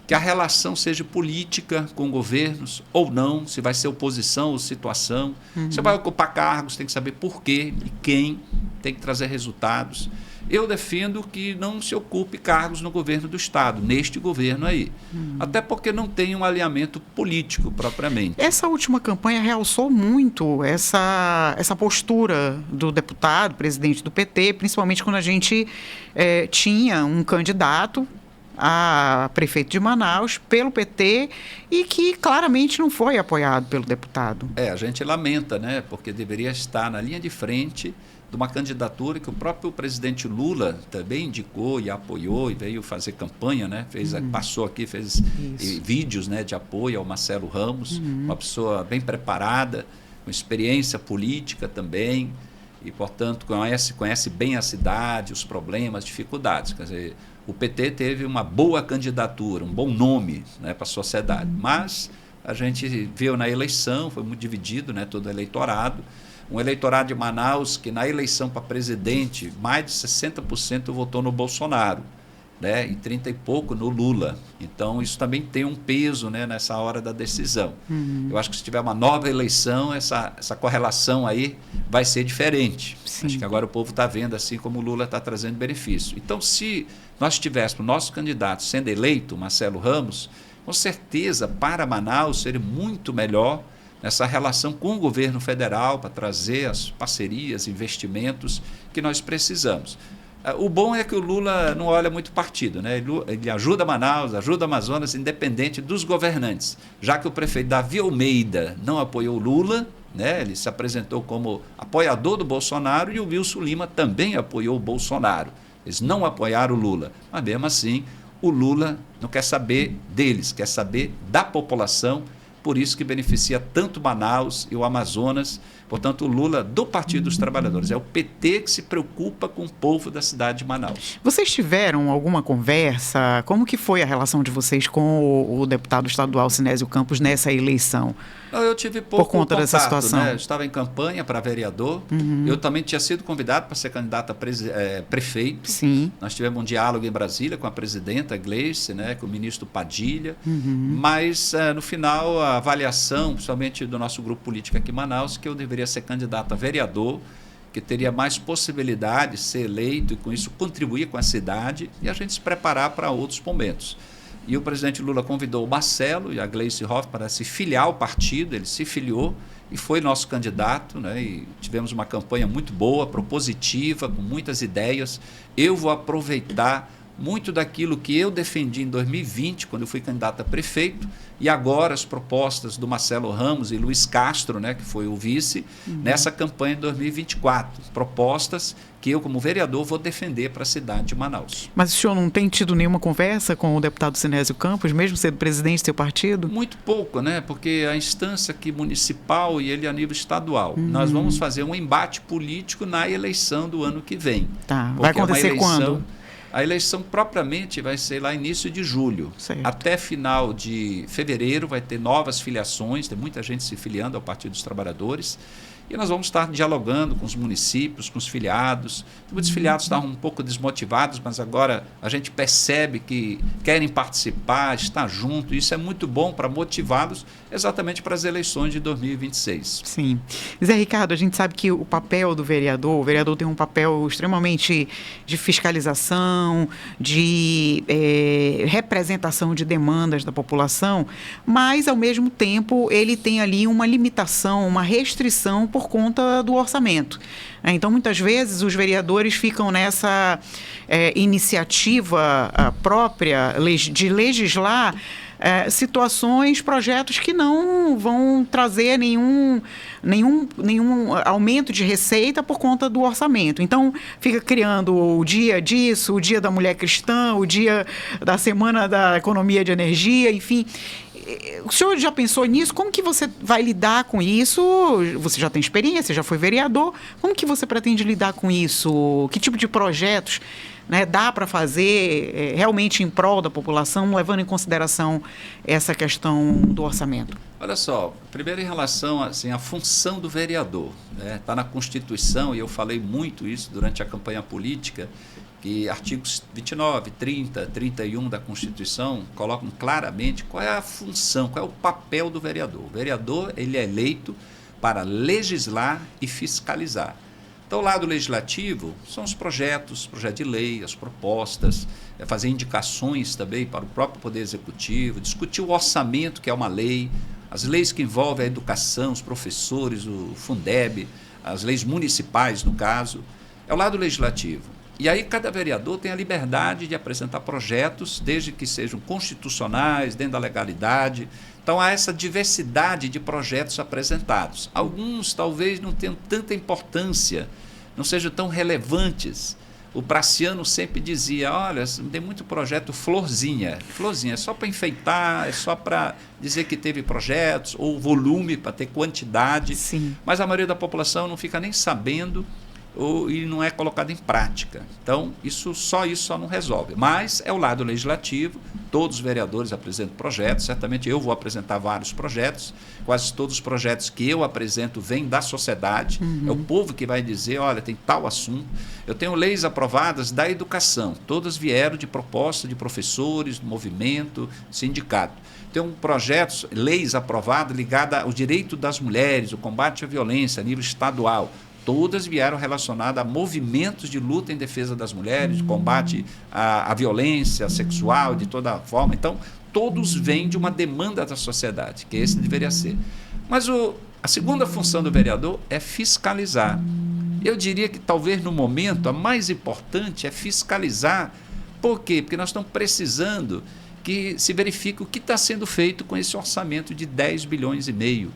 que a relação seja política com governos ou não, se vai ser oposição ou situação. Você vai ocupar cargos, tem que saber por quê e quem, tem que trazer resultados. Eu defendo que não se ocupe cargos no governo do Estado, neste governo aí. Até porque não tem um alinhamento político propriamente. Essa última campanha realçou muito essa postura do deputado, presidente do PT, principalmente quando a gente tinha um candidato a prefeito de Manaus pelo PT e que claramente não foi apoiado pelo deputado. A gente lamenta, né? Porque deveria estar na linha de frente de uma candidatura que o próprio presidente Lula também indicou e apoiou e veio fazer campanha, né? Passou aqui, fez vídeos, né, de apoio ao Marcelo Ramos, uma pessoa bem preparada, com experiência política também e, portanto, conhece bem a cidade, os problemas, dificuldades. Quer dizer, o PT teve uma boa candidatura, um bom nome, né, para a sociedade, mas a gente viu na eleição, foi muito dividido, né, todo o eleitorado. Um eleitorado de Manaus que na eleição para presidente, mais de 60% votou no Bolsonaro, né, e 30 e pouco no Lula. Então, isso também tem um peso, né, nessa hora da decisão. Eu acho que se tiver uma nova eleição, essa correlação aí vai ser diferente. Sim. Acho que agora o povo está vendo assim como o Lula está trazendo benefício. Então, se nós tivéssemos o nosso candidato sendo eleito, Marcelo Ramos, com certeza para Manaus seria muito melhor nessa relação com o governo federal para trazer as parcerias, investimentos que nós precisamos. O bom é que o Lula não olha muito partido, né? Ele ajuda Manaus, ajuda Amazonas, independente dos governantes. Já que o prefeito Davi Almeida não apoiou o Lula, né? Ele se apresentou como apoiador do Bolsonaro e o Wilson Lima também apoiou o Bolsonaro. Eles não apoiaram o Lula, mas mesmo assim o Lula não quer saber deles, quer saber da população. Por isso que beneficia tanto Manaus e o Amazonas. Portanto, o Lula do Partido dos Trabalhadores. É o PT que se preocupa com o povo da cidade de Manaus. Vocês tiveram alguma conversa? Como que foi a relação de vocês com o deputado estadual Sinésio Campos nessa eleição? Eu tive pouco por conta contato, dessa situação. Né? Eu estava em campanha para vereador. Eu também tinha sido convidado para ser candidato a prefeito. Sim. Nós tivemos um diálogo em Brasília com a presidenta Gleice, né? Com o ministro Padilha. Mas, no final, a avaliação, principalmente do nosso grupo político aqui em Manaus, que eu deveria ser candidato a vereador, que teria mais possibilidade de ser eleito e, com isso, contribuir com a cidade e a gente se preparar para outros momentos. E o presidente Lula convidou o Marcelo e a Gleice Hoff para se filiar ao partido, ele se filiou e foi nosso candidato, né? E tivemos uma campanha muito boa, propositiva, com muitas ideias. Eu vou aproveitar muito daquilo que eu defendi em 2020, quando eu fui candidato a prefeito, e agora as propostas do Marcelo Ramos e Luiz Castro, né, que foi o vice, nessa campanha de 2024. Propostas que eu, como vereador, vou defender para a cidade de Manaus. Mas o senhor não tem tido nenhuma conversa com o deputado Sinésio Campos, mesmo sendo presidente do seu partido? Muito pouco, né? Porque a instância aqui municipal e ele a nível estadual. Nós vamos fazer um embate político na eleição do ano que vem. Tá. Vai acontecer quando? A eleição propriamente vai ser lá início de julho. Certo. Até final de fevereiro vai ter novas filiações, tem muita gente se filiando ao Partido dos Trabalhadores. E nós vamos estar dialogando com os municípios, com os filiados. Muitos filiados estavam um pouco desmotivados, mas agora a gente percebe que querem participar, estar junto. Isso é muito bom para motivá-los exatamente para as eleições de 2026. Sim. Zé Ricardo, a gente sabe que o papel do vereador, o vereador tem um papel extremamente de fiscalização, de representação de demandas da população, mas, ao mesmo tempo, ele tem ali uma limitação, uma restrição por conta do orçamento. Então, muitas vezes, os vereadores ficam nessa iniciativa própria de legislar situações, projetos que não vão trazer nenhum aumento de receita por conta do orçamento. Então, fica criando o dia disso, o dia da mulher cristã, o dia da semana da economia de energia, enfim. O senhor já pensou nisso? Como que você vai lidar com isso? Você já tem experiência, já foi vereador. Como que você pretende lidar com isso? Que tipo de projetos, né, dá para fazer realmente em prol da população, levando em consideração essa questão do orçamento? Olha só, primeiro em relação assim, à função do vereador. Está na Constituição, e eu falei muito isso durante a campanha política, que artigos 29, 30, 31 da Constituição colocam claramente qual é a função, qual é o papel do vereador. O vereador ele é eleito para legislar e fiscalizar. Então, o lado legislativo são os projetos de lei, as propostas, fazer indicações também para o próprio Poder Executivo, discutir o orçamento, que é uma lei, as leis que envolvem a educação, os professores, o Fundeb, as leis municipais, no caso, é o lado legislativo. E aí cada vereador tem a liberdade de apresentar projetos, desde que sejam constitucionais, dentro da legalidade. Então, há essa diversidade de projetos apresentados. Alguns talvez não tenham tanta importância, não sejam tão relevantes. O Praciano sempre dizia, olha, tem muito projeto florzinha. Florzinha é só para enfeitar, é só para dizer que teve projetos, ou volume para ter quantidade. Sim. Mas a maioria da população não fica nem sabendo e não é colocado em prática. Então, isso só não resolve. Mas é o lado legislativo, todos os vereadores apresentam projetos, certamente eu vou apresentar vários projetos, quase todos os projetos que eu apresento vêm da sociedade, é o povo que vai dizer, olha, tem tal assunto. Eu tenho leis aprovadas da educação, todas vieram de proposta de professores, do movimento, sindicato. Tem projetos, leis aprovadas ligadas ao direito das mulheres, o combate à violência a nível estadual. Todas vieram relacionadas a movimentos de luta em defesa das mulheres, de combate à violência sexual, de toda forma. Então, todos vêm de uma demanda da sociedade, que esse deveria ser. Mas a segunda função do vereador é fiscalizar. Eu diria que talvez no momento a mais importante é fiscalizar. Por quê? Porque nós estamos precisando que se verifique o que está sendo feito com esse orçamento de 10 bilhões e meio.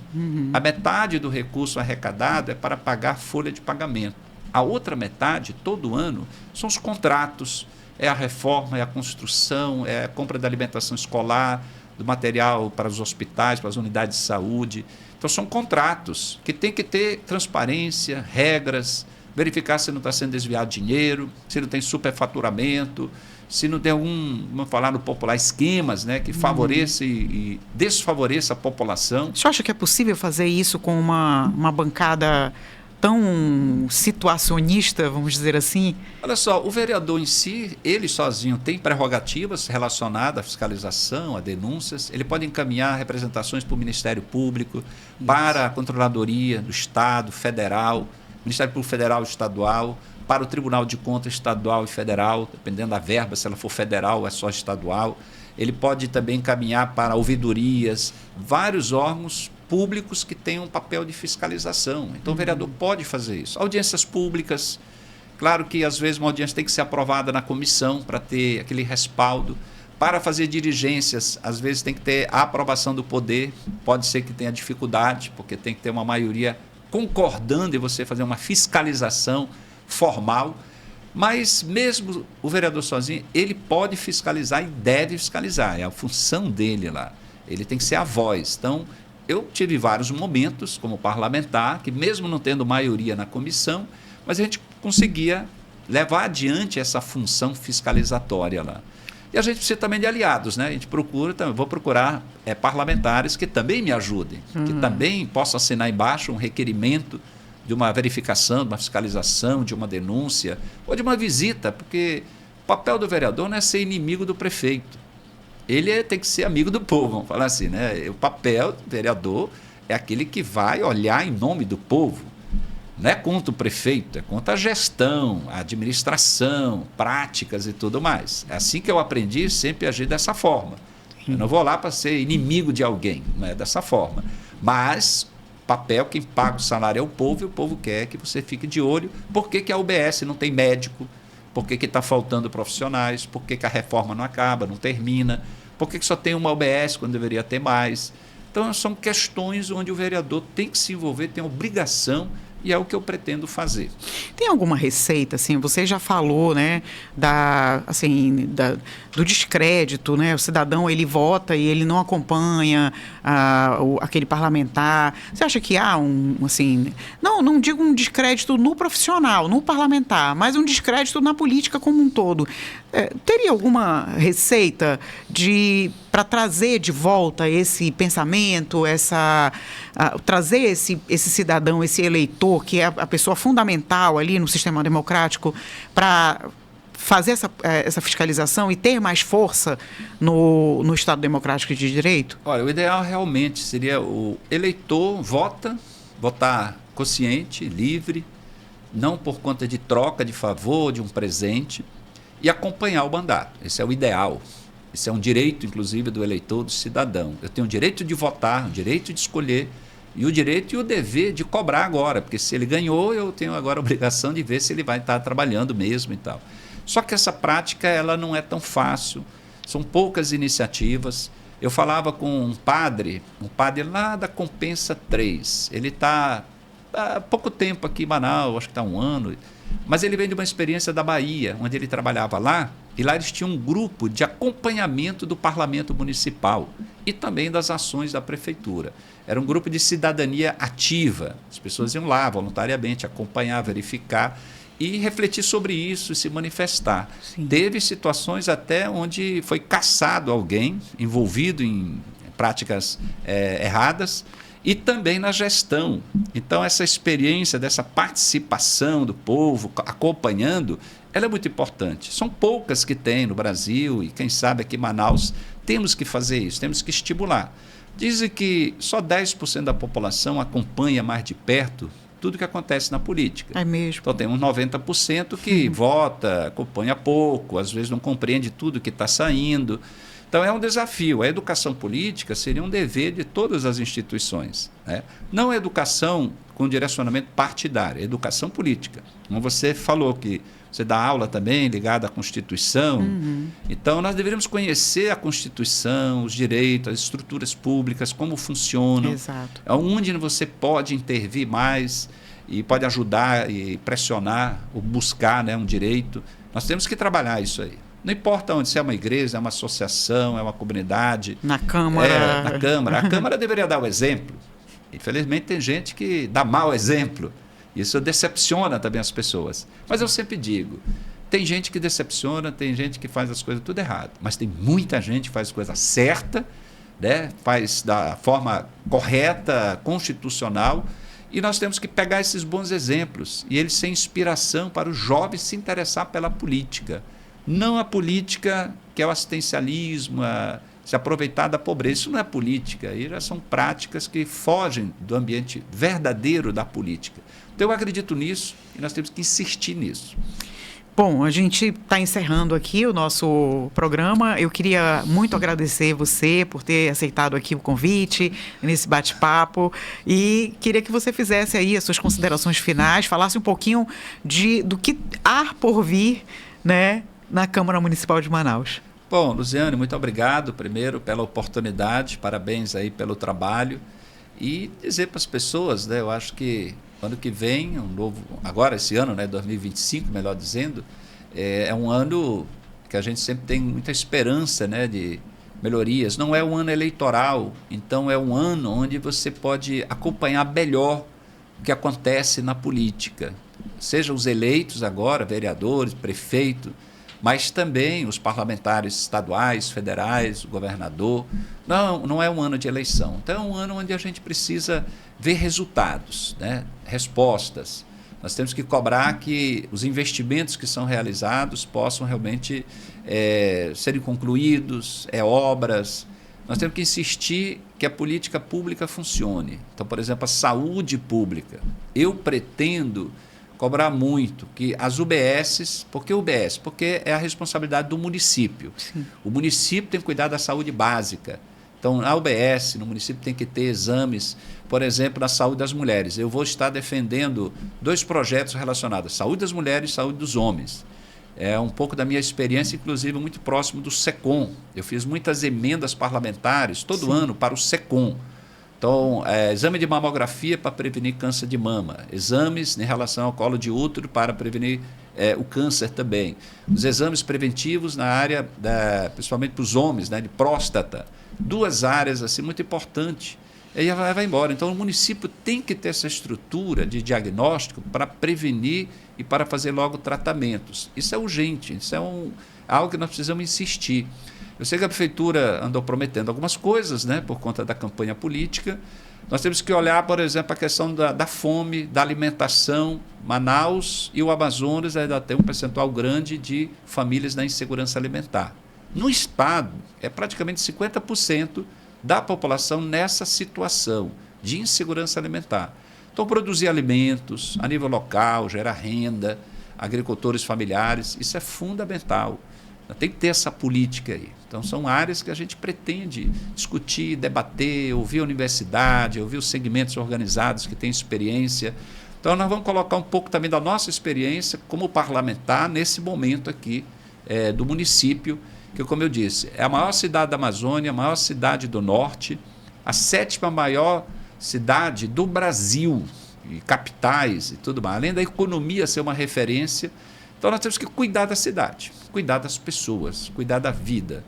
A metade do recurso arrecadado é para pagar folha de pagamento. A outra metade, todo ano, são os contratos, é a reforma, é a construção, é a compra da alimentação escolar, do material para os hospitais, para as unidades de saúde. Então, são contratos que têm que ter transparência, regras, verificar se não está sendo desviado dinheiro, se não tem superfaturamento, se não tem algum, vamos falar no popular, esquemas, né, que favoreça e desfavoreça a população. O senhor acha que é possível fazer isso com uma bancada tão situacionista, vamos dizer assim? Olha só, o vereador em si, ele sozinho tem prerrogativas relacionadas à fiscalização, a denúncias. Ele pode encaminhar representações para o Ministério Público, para a Controladoria do Estado, Federal, Ministério Público Federal e Estadual, para o Tribunal de Contas Estadual e Federal, dependendo da verba, se ela for federal, é só estadual. Ele pode também encaminhar para ouvidorias, vários órgãos públicos que têm um papel de fiscalização. Então, o vereador pode fazer isso. Audiências públicas, claro que às vezes uma audiência tem que ser aprovada na comissão para ter aquele respaldo. Para fazer diligências, às vezes tem que ter a aprovação do poder, pode ser que tenha dificuldade, porque tem que ter uma maioria concordando em você fazer uma fiscalização formal, mas mesmo o vereador sozinho, ele pode fiscalizar e deve fiscalizar, é a função dele lá, ele tem que ser a voz. Então, eu tive vários momentos como parlamentar, que mesmo não tendo maioria na comissão, mas a gente conseguia levar adiante essa função fiscalizatória lá. E a gente precisa também de aliados, né? A gente vou procurar parlamentares que também me ajudem, que também possam assinar embaixo um requerimento de uma verificação, de uma fiscalização, de uma denúncia ou de uma visita, porque o papel do vereador não é ser inimigo do prefeito. Ele tem que ser amigo do povo, vamos falar assim, né? O papel do vereador é aquele que vai olhar em nome do povo. Não é contra o prefeito, é contra a gestão, a administração, práticas e tudo mais. É assim que eu aprendi sempre a agir dessa forma. Eu não vou lá para ser inimigo de alguém, não é dessa forma. Mas papel, quem paga o salário é o povo, e o povo quer que você fique de olho. Por que a UBS não tem médico? Por que está faltando profissionais? Por que a reforma não acaba, não termina? Por que só tem uma UBS quando deveria ter mais? Então, são questões onde o vereador tem que se envolver, tem obrigação, e é o que eu pretendo fazer. Tem alguma receita, assim, você já falou, né, do descrédito, né, o cidadão, ele vota e ele não acompanha aquele parlamentar. Você acha que há não digo um descrédito no profissional, no parlamentar, mas um descrédito na política como um todo? Teria alguma receita para trazer de volta esse pensamento, trazer esse cidadão, esse eleitor, que é a pessoa fundamental ali no sistema democrático, para fazer essa fiscalização e ter mais força no Estado democrático de direito? Olha, o ideal realmente seria o eleitor votar consciente, livre, não por conta de troca de favor, de um presente, e acompanhar o mandato. Esse é o ideal. Esse é um direito, inclusive, do eleitor, do cidadão. Eu tenho o direito de votar, o direito de escolher, e o direito e o dever de cobrar agora, porque se ele ganhou, eu tenho agora a obrigação de ver se ele vai estar trabalhando mesmo e tal. Só que essa prática ela não é tão fácil, são poucas iniciativas. Eu falava com um padre lá da Compensa 3, ele está há pouco tempo aqui em Manaus, acho que está 1 ano, mas ele vem de uma experiência da Bahia, onde ele trabalhava lá, e lá eles tinham um grupo de acompanhamento do parlamento municipal. e também das ações da prefeitura. Era um grupo de cidadania ativa. As pessoas iam lá voluntariamente acompanhar, verificar e refletir sobre isso e se manifestar. Sim. Teve situações até onde foi caçado alguém envolvido em práticas erradas e também na gestão. Então, essa experiência dessa participação do povo acompanhando, ela é muito importante. São poucas que tem no Brasil e, quem sabe, aqui em Manaus, temos que fazer isso, temos que estimular. Dizem que só 10% da população acompanha mais de perto tudo que acontece na política. É mesmo. Então, tem uns 90% que vota, acompanha pouco, às vezes não compreende tudo que está saindo. Então, é um desafio. A educação política seria um dever de todas as instituições, né? Não a educação com direcionamento partidário, a educação política. Como você falou que você dá aula também ligada à Constituição. Então, nós deveríamos conhecer a Constituição, os direitos, as estruturas públicas, como funcionam. Exato. Onde você pode intervir mais e pode ajudar e pressionar ou buscar, né, um direito. Nós temos que trabalhar isso aí. Não importa onde, se é uma igreja, é uma associação, é uma comunidade. Na Câmara. Na Câmara. A Câmara deveria dar o exemplo. Infelizmente, tem gente que dá mau exemplo. Isso decepciona também as pessoas. Mas eu sempre digo, tem gente que decepciona, tem gente que faz as coisas tudo errado. Mas tem muita gente que faz a coisa certa, né? Faz da forma correta, constitucional. E nós temos que pegar esses bons exemplos e eles ser inspiração para os jovens se interessar pela política. Não a política que é o assistencialismo, se aproveitar da pobreza. Isso não é política, aí já são práticas que fogem do ambiente verdadeiro da política. Então eu acredito nisso e nós temos que insistir nisso. Bom, a gente está encerrando aqui o nosso programa. Eu queria muito agradecer você por ter aceitado aqui o convite, nesse bate-papo, e queria que você fizesse aí as suas considerações finais, falasse um pouquinho do que há por vir, né, na Câmara Municipal de Manaus. Bom, Luziane, muito obrigado primeiro pela oportunidade, parabéns aí pelo trabalho e dizer para as pessoas, né, eu acho que ano que vem, agora esse ano, né, 2025, melhor dizendo, é um ano que a gente sempre tem muita esperança, né, de melhorias. Não é um ano eleitoral, então é um ano onde você pode acompanhar melhor o que acontece na política. Seja os eleitos agora, vereadores, prefeito, mas também os parlamentares estaduais, federais, o governador. Não é um ano de eleição. Então, é um ano onde a gente precisa ver resultados, né? Respostas. Nós temos que cobrar que os investimentos que são realizados possam realmente serem concluídos, obras. Nós temos que insistir que a política pública funcione. Então, por exemplo, a saúde pública. Eu pretendo cobrar muito que as UBSs, por que UBS? Porque é a responsabilidade do município. Sim. O município tem que cuidar da saúde básica. Então, na UBS, no município tem que ter exames, por exemplo, na saúde das mulheres. Eu vou estar defendendo 2 projetos relacionados à saúde das mulheres e saúde dos homens. É um pouco da minha experiência, inclusive muito próximo do SECOM. Eu fiz muitas emendas parlamentares todo Sim. ano para o SECOM. Então, exame de mamografia para prevenir câncer de mama, exames em relação ao colo de útero para prevenir o câncer também, os exames preventivos na área, principalmente para os homens, né, de próstata, 2 áreas assim, muito importantes. E aí vai embora. Então, o município tem que ter essa estrutura de diagnóstico para prevenir e para fazer logo tratamentos. Isso é urgente, isso é algo que nós precisamos insistir. Eu sei que a prefeitura andou prometendo algumas coisas, né, por conta da campanha política. Nós temos que olhar, por exemplo, a questão da fome, da alimentação. Manaus e o Amazonas ainda tem um percentual grande de famílias na insegurança alimentar. No Estado, é praticamente 50% da população nessa situação de insegurança alimentar. Então, produzir alimentos a nível local, gerar renda, agricultores familiares, isso é fundamental. Tem que ter essa política aí. Então, são áreas que a gente pretende discutir, debater, ouvir a universidade, ouvir os segmentos organizados que têm experiência. Então, nós vamos colocar um pouco também da nossa experiência como parlamentar nesse momento aqui do município, que, como eu disse, é a maior cidade da Amazônia, a maior cidade do Norte, a 7ª maior cidade do Brasil, e capitais e tudo mais. Além da economia ser uma referência, então nós temos que cuidar da cidade, cuidar das pessoas, cuidar da vida.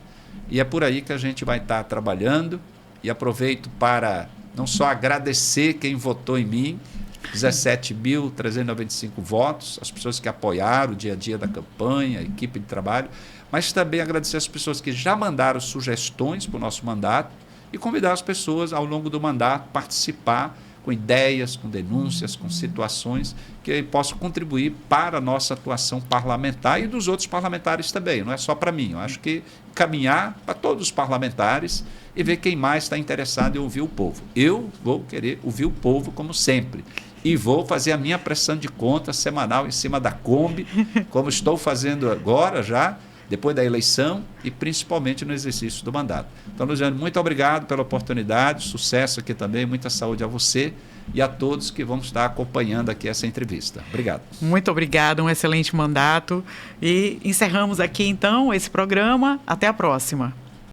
E é por aí que a gente vai estar trabalhando e aproveito para não só agradecer quem votou em mim, 17.395 votos, as pessoas que apoiaram o dia a dia da campanha, a equipe de trabalho, mas também agradecer as pessoas que já mandaram sugestões para o nosso mandato e convidar as pessoas ao longo do mandato a participar com ideias, com denúncias, com situações que possam contribuir para a nossa atuação parlamentar e dos outros parlamentares também, não é só para mim. Eu acho que caminhar para todos os parlamentares e ver quem mais está interessado em ouvir o povo. Eu vou querer ouvir o povo, como sempre, e vou fazer a minha prestação de contas semanal em cima da Kombi, como estou fazendo agora já, depois da eleição e principalmente no exercício do mandato. Então, Luciano, muito obrigado pela oportunidade, sucesso aqui também, muita saúde a você e a todos que vão estar acompanhando aqui essa entrevista. Obrigado. Muito obrigado, um excelente mandato. E encerramos aqui, então, esse programa. Até a próxima.